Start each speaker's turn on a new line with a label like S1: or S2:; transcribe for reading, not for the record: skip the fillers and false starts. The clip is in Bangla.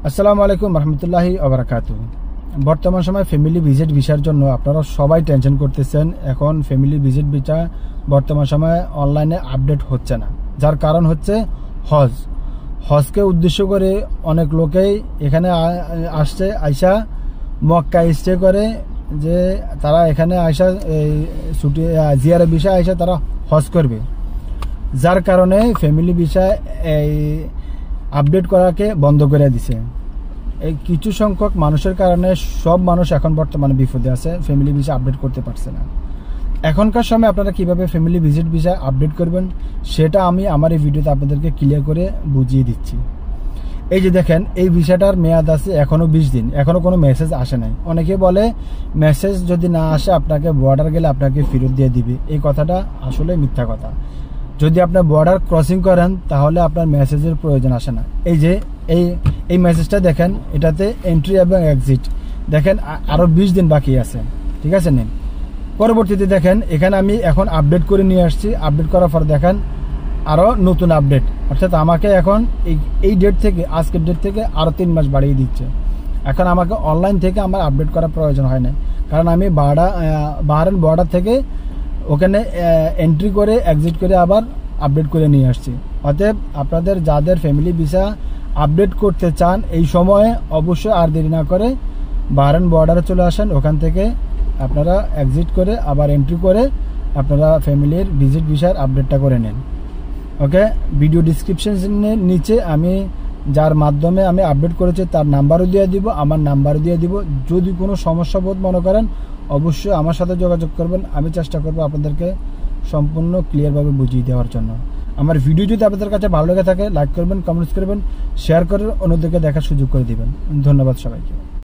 S1: আসসালামু আলাইকুম রহমতুল্লাহি ওবারাকাতুহু। বর্তমান সময় ফ্যামিলি ভিজিট ভিসার জন্য আপনারা সবাই টেনশন করতেছেন। এখন ফ্যামিলি ভিজিট ভিসা বর্তমান সময়ে অনলাইনে আপডেট হচ্ছে না, যার কারণ হচ্ছে হজকে উদ্দেশ্য করে অনেক লোকেই এখানে আসছে, আইসা মক্কা স্টে করে, যে তারা এখানে আইসা ছুটি জিয়ারা ভিসা আইসা তারা হজ করবে, যার কারণে ফ্যামিলি ভিসা এই আপডেট করাকে বন্ধ করে দিছে। এই কিছু সংখ্যক মানুষের কারণে সব মানুষ এখন বর্তমানে বিপদে আছে, ফ্যামিলি ভিসা আপডেট করতে পারছে না। এখনকার সময় আপনারা কিভাবে ফ্যামিলি ভিজিট ভিসা আপডেট করবেন সেটা আমি আমার এই ভিডিওতে আপনাদেরকে ক্লিয়ার করে বুঝিয়ে দিচ্ছি। এই যে দেখেন, এই ভিসাটার মেয়াদ আছে এখনো 20 দিন, এখনো কোনো মেসেজ আসে নাই। অনেকে বলে মেসেজ যদি না আসে আপনাকে বর্ডার গেলে আপনাকে ফেরত দিয়ে দিবে। এই কথাটা আসলে মিথ্যা কথা। যদি আপনার বর্ডার ক্রসিং করেন তাহলে আপনার মেসেজের প্রয়োজন আসে না। এই যে এই মেসেজটা দেখেন, এটাতে এন্ট্রি এবং এক্সিট দেখেন আরো 20 দিন বাকি আছে, ঠিক আছে নেন। পরবর্তীতে দেখেন এখানে আমি এখন আপডেট করে নিয়ে আসছি। আপডেট করার পর দেখেন আরো নতুন আপডেট, অর্থাৎ আমাকে এখন এই ডেট থেকে, আজকের ডেট থেকে আরো 3 মাস বাড়িয়ে দিচ্ছে। এখন আমাকে অনলাইন থেকে আমার আপডেট করার প্রয়োজন হয় না, কারণ আমি বাহরাইন বর্ডার থেকে ওখানে এন্ট্রি করে এক্সিট করে আবার আপডেট করে নিয়ে আসছি। অতএব আপনাদের যাদের ফ্যামিলি ভিসা আপডেট করতে চান এই সময়ে অবশ্যই আর দেরি না করে বাহরাইন বর্ডারে চলে আসেন। ওখান থেকে আপনারা এক্সিট করে আবার এন্ট্রি করে আপনারা ফ্যামিলির ভিজিট ভিসার আপডেটটা করে নেন। ওকে, ভিডিও ডিসক্রিপশনের নিচে আমি যার মাধ্যমে আমি আপডেট করেছি তার নাম্বারও দিয়ে দিব, আমার নাম্বারও দিয়ে দিব। যদি কোনো সমস্যা বোধ মনে করেন অবশ্যই আমার সাথে যোগাযোগ করবেন, আমি চেষ্টা করব আপনাদেরকে সম্পূর্ণ ক্লিয়ারভাবে বুঝিয়ে দেওয়ার জন্য। আমার ভিডিও যদি আপনাদের কাছে ভালো লেগে থাকে লাইক করবেন, কমেন্টস করবেন, শেয়ার করে অন্যদেরকে দেখার সুযোগ করে দিবেন। ধন্যবাদ সবাইকে।